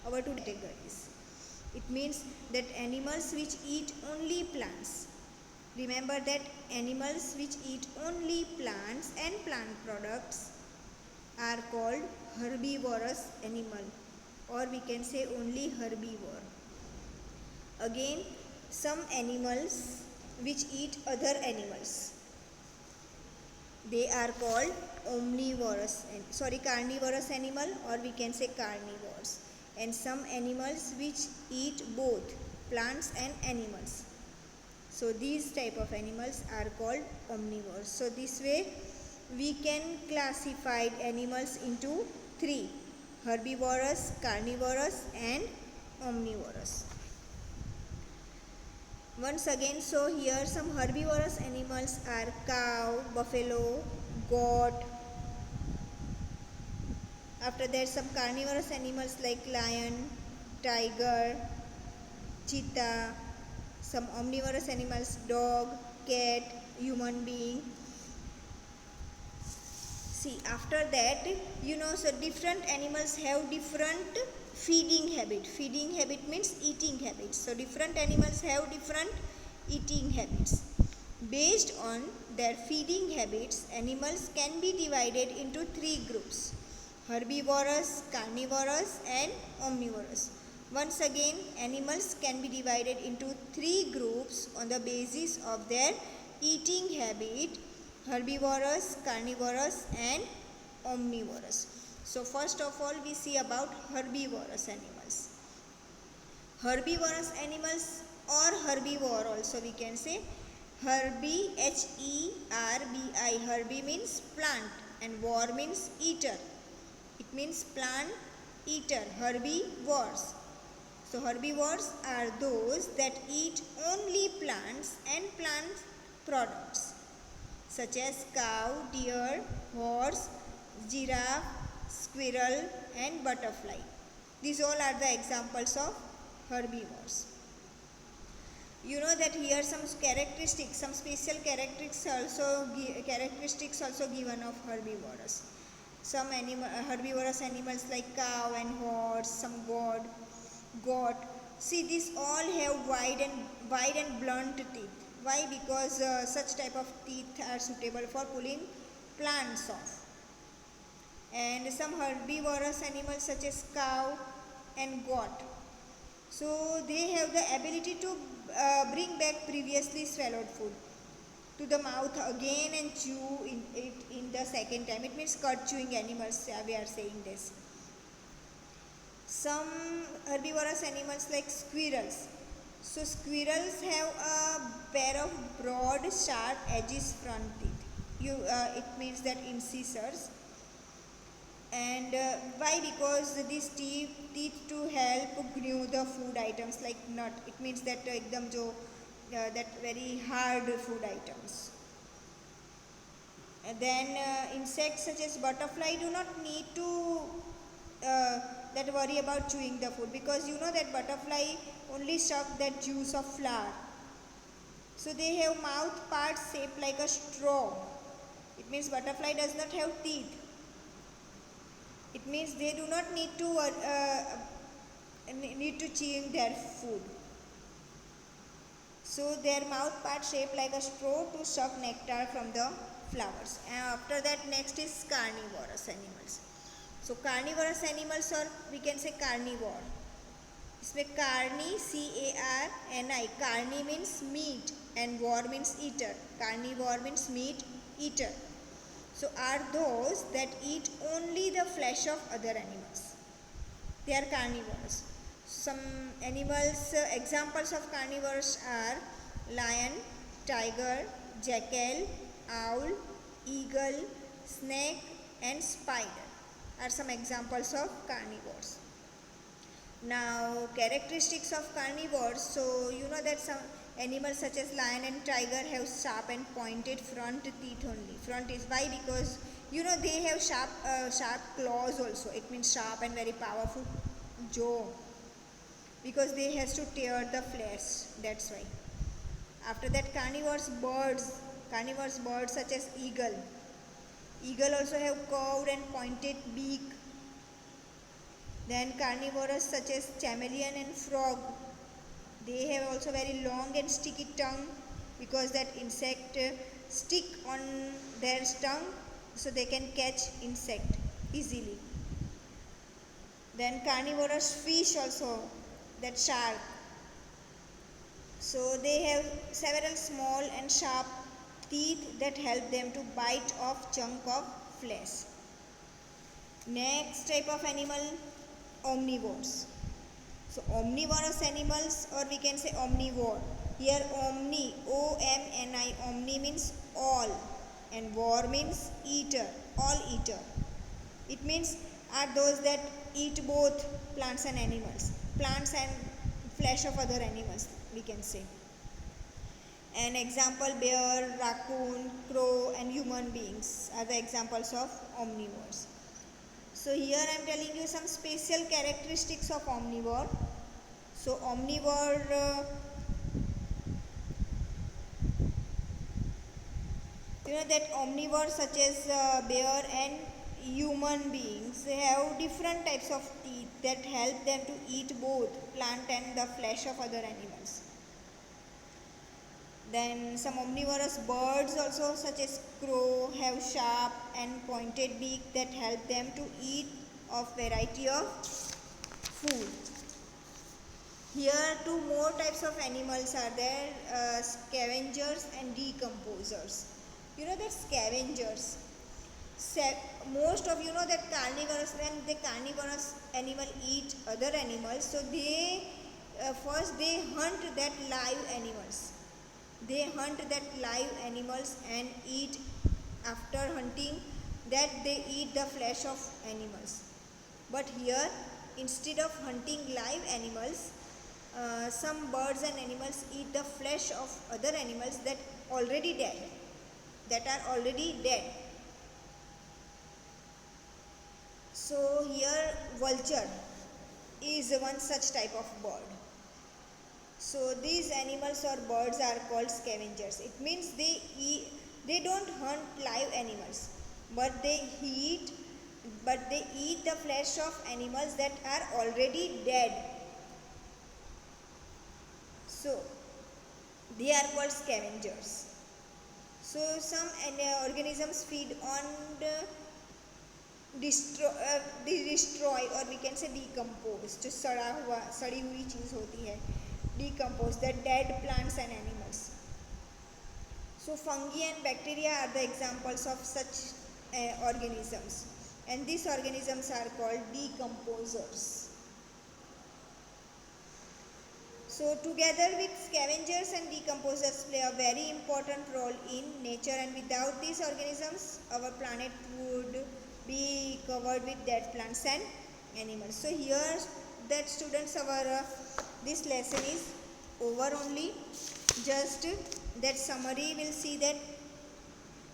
our two categories. It means that animals which eat only plants. Remember that animals which eat only plants and plant products are called herbivorous animal, or we can say only herbivore. Again, some animals which eat other animals, they are called carnivorous animal, or we can say carnivores. And some animals which eat both plants and animals. So these type of animals are called omnivores. So this way we can classify animals into three: herbivorous, carnivorous and omnivorous. Once again, so here some herbivorous animals are cow, buffalo, goat. After that, some carnivorous animals like lion, tiger, cheetah. Some omnivorous animals, dog, cat, human being. See, after that, so different animals have different feeding habit. Feeding habit means eating habits. So different animals have different eating habits. Based on their feeding habits, animals can be divided into three groups: herbivorous, carnivorous and omnivorous. Once again, animals can be divided into three groups on the basis of their eating habit: herbivorous, carnivorous and omnivorous. So first of all, we see about herbivorous animals. Herbivorous animals, or herbivore also we can say. Herbi, Herbi. Herbi means plant and vor means eater. It means plant eater, herbivores. So herbivores are those that eat only plants and plant products, such as cow, deer, horse, giraffe, squirrel and butterfly. These all are the examples of herbivores. You know that here some characteristics, some special characteristics also given of herbivores. Some herbivorous animals like cow and horse, some goat. See, these all have wide and blunt teeth. Why? Because such type of teeth are suitable for pulling plants off. And some herbivorous animals such as cow and goat, so they have the ability to bring back previously swallowed food to the mouth again and chew it in the second time. It means cud chewing animals, we are saying this. Some herbivorous animals like squirrels. So squirrels have a pair of broad, sharp edges front teeth. It means that incisors. And why? Because these teeth to help gnaw the food items like nut. It means that that very hard food items. And then insects such as butterfly do not need to that worry about chewing the food, because you know that butterfly only suck that juice of flower. So they have mouth parts shaped like a straw. It means butterfly does not have teeth. It means they do not need to chew their food. So their mouth part shaped like a straw to suck nectar from the flowers. And after that, next is carnivorous animals. So carnivorous animals, or we can say carnivore. इसमें carni, C-A-R-N-I. Carni means meat and vor means eater. Carnivore means meat eater. So are those that eat only the flesh of other animals. They are carnivores. Some animals, examples of carnivores are lion, tiger, jackal, owl, eagle, snake and spider are some examples of carnivores. Now characteristics of carnivores. So you know that some animals such as lion and tiger have sharp and pointed front teeth only. Front is why? Because you know they have sharp claws also. It means sharp and very powerful jaw, because they has to tear the flesh. That's why. After that, carnivores birds such as eagle. Eagle also have curved and pointed beak. Then carnivores such as chameleon and frog, they have also very long and sticky tongue because that insect stick on their tongue, so they can catch insect easily. Then carnivorous fish also, that shark. So they have several small and sharp teeth that help them to bite off chunk of flesh. Next type of animal, omnivores. So omnivorous animals, or we can say omnivore. Here omni, O-M-N-I, omni means all, and vor means eater, all eater. It means are those that eat both plants and animals, plants and flesh of other animals, we can say. An example, bear, raccoon, crow and human beings are the examples of omnivores. So here I am telling you some special characteristics of omnivore. So omnivore, you know that omnivores such as bear and human beings have different types of teeth that help them to eat both plant and the flesh of other animals. Then some omnivorous birds also such as crow have sharp and pointed beak that help them to eat of variety of food. Here two more types of animals are there, scavengers and decomposers. You know that scavengers, most of you know that carnivorous, when the carnivorous animal eat other animals, so they first they hunt that live animals. They hunt that live animals and eat. After hunting that, they eat the flesh of animals. But here, instead of hunting live animals, some birds and animals eat the flesh of other animals that are already dead. So here vulture is one such type of bird. So these animals or birds are called scavengers. It means they don't hunt live animals, but they eat the flesh of animals that are already dead. So they are called scavengers. So some organisms feed on the destroy or we can say decompose, जो सड़ी हुई चीज़ होती है, decompose the dead plants and animals. So fungi and bacteria are the examples of such organisms, and these organisms are called decomposers. So together with scavengers and decomposers play a very important role in nature, and without these organisms our planet would be covered with dead plants and animals. So here that students, our this lesson is over only. Just that summary will see that.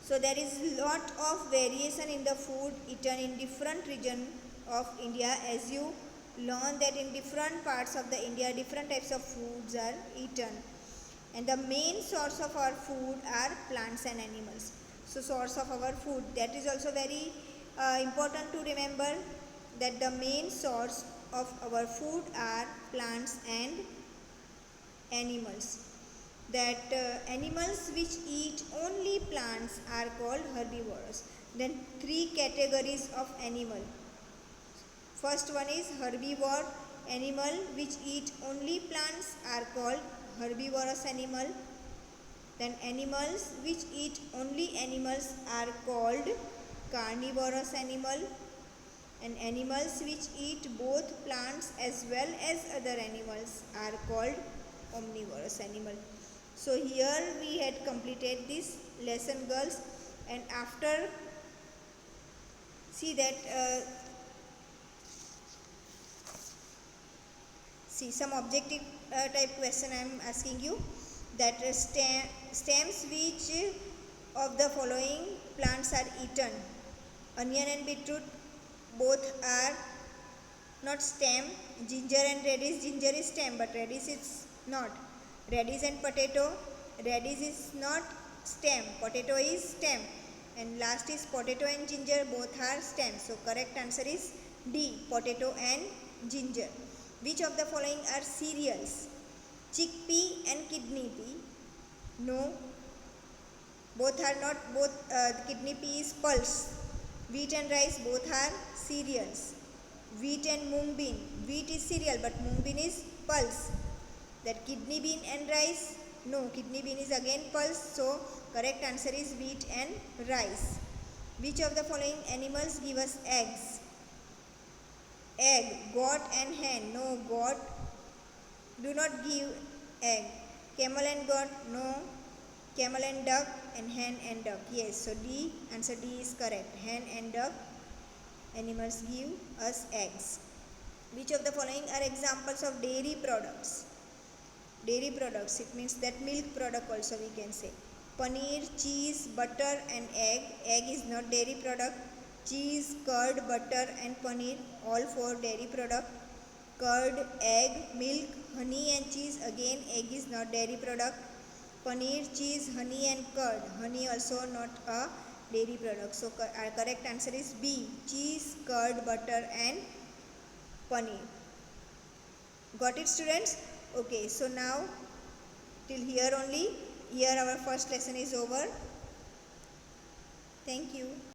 So there is lot of variation in the food eaten in different region of India, as you learn that in different parts of the India different types of foods are eaten, and the main source of our food are plants and animals. So source of our food, that is also very important to remember, that the main source of our food are plants and animals. That animals which eat only plants are called herbivores. Then three categories of animal. First one is herbivore animal which eat only plants are called herbivorous animal. Then animals which eat only animals are called carnivorous animal, and animals which eat both plants as well as other animals are called omnivorous animal. So here we had completed this lesson, girls, and after see that see some objective type question I am asking you, that stems which of the following plants are eaten? Onion and beetroot both are not stem. Ginger and radish, ginger is stem but radish is not. Radish and potato, radish is not stem, potato is stem. And last is potato and ginger, both are stem. So correct answer is D. Potato and ginger. Which of the following are cereals? Chickpea and kidney pea. No. Both are not. Kidney pea is pulse. Wheat and rice both are cereals. Wheat and mung bean. Wheat is cereal but mung bean is pulse. That kidney bean and rice. No, kidney bean is again pulse. So correct answer is wheat and rice. Which of the following animals give us eggs? Egg, goat and hen. No, goat do not give egg. Camel and goat. No. Camel and duck and hen and duck. Yes, so D, answer D is correct. Hen and duck animals give us eggs. Which of the following are examples of dairy products? Dairy products, it means that milk product also we can say. Paneer, cheese, butter and egg. Egg is not dairy product. Cheese, curd, butter and paneer, all four dairy product. Curd, egg, milk, honey and cheese, again egg is not dairy product. Paneer, cheese, honey and curd, honey also not a dairy product. So our correct answer is B, cheese, curd, butter and paneer. Got it, students? Okay, so now till here only. Here our first lesson is over. Thank you.